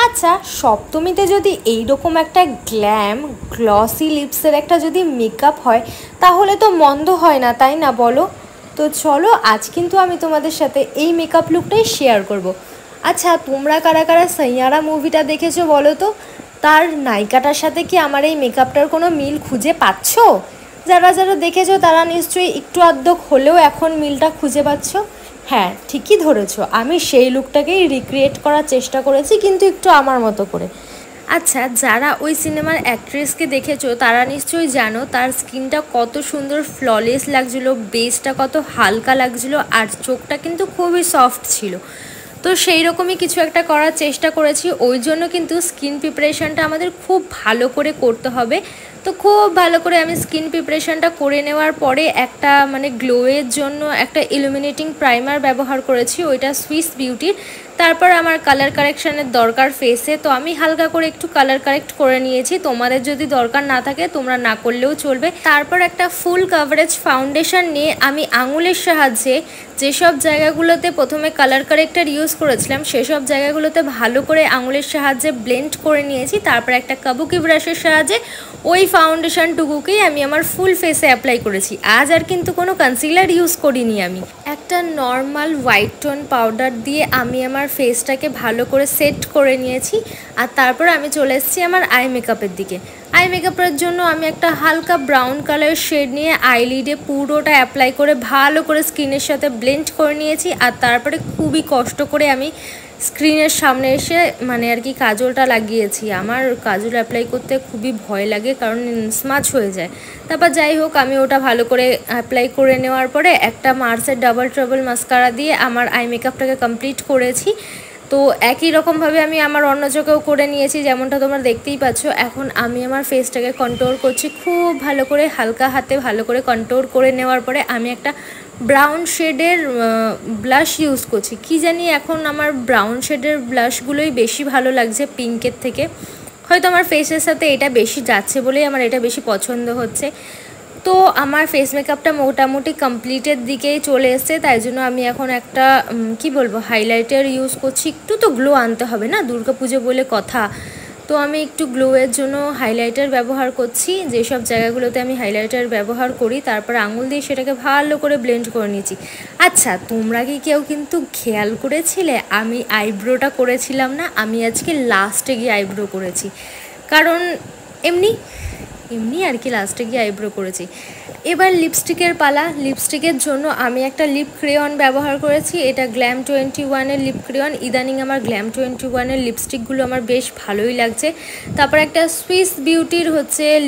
আচ্ছা, সপ্তমীতে যদি এইরকম একটা গ্লসি লিপসের একটা যদি মেকআপ হয় তাহলে তো মন্দ হয় না, তাই না বলো? তো চলো, আজ কিন্তু আমি তোমাদের সাথে এই মেকআপ লুকটাই শেয়ার করব। আচ্ছা, তোমরা কারা কারা সাইয়ারা মুভিটা দেখেছো বলো তো? তার নায়িকাটার সাথে কি আমার এই মেকআপটার কোনো মিল খুঁজে পাচ্ছো? যারা যারা দেখেছো তারা নিশ্চয়ই একটু আধটু হলেও এখন মিলটা খুঁজে পাচ্ছো। হ্যাঁ, ঠিকই ধরেছো, আমি সেই লুকটাকেই রিক্রিয়েট করার চেষ্টা করেছি, কিন্তু একটু আমার মতো করে। আচ্ছা, যারা ওই সিনেমার অ্যাক্ট্রেসকে দেখেছো তারা নিশ্চয়ই জানো তার স্কিনটা কত সুন্দর ফ্ললেস লাগছিলো, বেসটা কত হালকা লাগছিলো, আর চোখটা কিন্তু খুবই সফট ছিল। তো সেই রকমই কিছু একটা করার চেষ্টা করেছি। ওই জন্য কিন্তু স্কিন প্রিপারেশানটা আমাদের খুব ভালো করে করতে হবে। তো খুব ভালো করে আমি স্কিন প্রিপারেশানটা করে নেওয়ার পরে একটা গ্লোয়ের জন্য একটা ইলুমিনেটিং প্রাইমার ব্যবহার করেছি, ওইটা সুইস বিউটির। তারপর আমার কালার কারেকশানের দরকার ফেসে, তো আমি হালকা করে একটু কালার কারেক্ট করে নিয়েছি। তোমাদের যদি দরকার না থাকে তোমরা না করলেও চলবে। তারপর একটা ফুল কাভারেজ ফাউন্ডেশন নিয়ে আমি আঙুলের সাহায্যে যেসব জায়গাগুলোতে প্রথমে কালার কারেক্টার ইউজ করেছিলাম সেসব জায়গাগুলোতে ভালো করে আঙুলের সাহায্যে ব্লেন্ড করে নিয়েছি। তারপর একটা কাবুকি ব্রাশের সাহায্যে ওই ফাউন্ডেশনটুকুকেই আমি আমার ফুল ফেসে অ্যাপ্লাই করেছি। আজ আর কিন্তু কোনো কনসিলার ইউজ করিনি। আমি একটা নর্মাল হোয়াইট টোন পাউডার দিয়ে আমি আমার ফেসটাকে ভালো করে সেট করে নিয়েছি। আর তারপর আমি চলে এসেছি আমার আই মেকআপের দিকে। আই মেকআপের জন্য আমি একটা হালকা ব্রাউন কালারের শেড নিয়ে আইলিডে পুরোটা অ্যাপ্লাই করে ভালো করে স্কিনের সাথে ব্লেন্ড করে নিয়েছি। আর তারপরে খুবই কষ্ট করে আমি স্ক্রিনের সামনে এসে কাজলটা লাগিয়েছি। আমার কাজল অ্যাপ্লাই করতে খুবই ভয় লাগে, কারণ স্মাচ হয়ে যায়। তারপর যাই হোক, আমি ওটা ভালো করে অ্যাপ্লাই করে নেওয়ার পরে একটা মার্সের ডাবল ট্রাবল মাস্কারা দিয়ে আমার আই মেকআপটাকে কমপ্লিট করেছি। তো একই রকমভাবে আমি আমার অন্য চোখেও করে নিয়েছি, যেমনটা তোমরা দেখতেই পাচ্ছ। এখন আমি আমার ফেসটাকে কন্ট্রোল করছি খুব ভালো করে, হালকা হাতে ভালো করে কন্ট্রোল করে নেওয়ার পরে আমি একটা ব্রাউন শেডের ব্লাশ ইউজ করছি। কি জানি এখন আমার ব্রাউন শেডের ব্লাশগুলোই বেশি ভালো লাগছে পিঙ্কের থেকে। হয়তো আমার ফেসের সাথে এটা বেশি যাচ্ছে বলেই আমার এটা বেশি পছন্দ হচ্ছে। তো আমার ফেস মেকআপটা মোটামুটি কমপ্লিটের দিকেই চলে এসছে, তাই জন্য আমি এখন একটা হাইলাইটার ইউজ করছি। একটু তো গ্লো আনতে হবে না, দুর্গাপুজো বলে কথা। তো আমি একটু গ্লোয়ের জন্য হাইলাইটার ব্যবহার করছি। যেসব জায়গাগুলোতে আমি হাইলাইটার ব্যবহার করি তারপর আঙুল দিয়ে সেটাকে ভালো করে ব্লেন্ড করে নিয়েছি। আচ্ছা, তোমরা কি কেউ কিন্তু খেয়াল করেছিলে আমি আইব্রোটা করেছিলাম না? আমি আজকে লাস্টে গিয়ে আইব্রো করেছি, কারণ এমনি আর কি লাস্টে গিয়ে আইব্রো করেছি। এবার লিপস্টিকের পালা। লিপস্টিকের জন্য আমি একটা লিপ ক্রেয়ন ব্যবহার করেছি। এটা গ্ল্যাম 21-এর লিপ ক্রেয়ন। ইদানিং আমার গ্ল্যাম 21-এর লিপস্টিকগুলো আমার বেশ ভালোই লাগছে। তারপর একটা সুইস বিউটির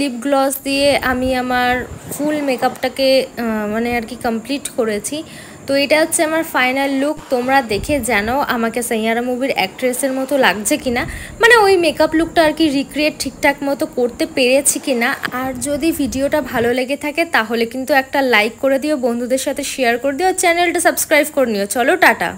লিপ গ্লস দিয়ে আমি আমার ফুল মেকআপটাকে কমপ্লিট করেছি। তো এটা হচ্ছে আমার ফাইনাল লুক। তোমরা দেখে জানাও আমাকে সাইয়ারা মুভির অ্যাক্ট্রেসের মতো লাগছে কিনা, ওই মেকআপ লুকটা আর কি রিক্রিয়েট ঠিকঠাক মতো করতে পেরেছি কিনা। আর যদি ভিডিওটা ভালো লেগে থাকে তাহলে কিন্তু একটা লাইক করে দিও, বন্ধুদের সাথে শেয়ার করে দিও, চ্যানেলটা সাবস্ক্রাইব করে নিও। চলো, টাটা।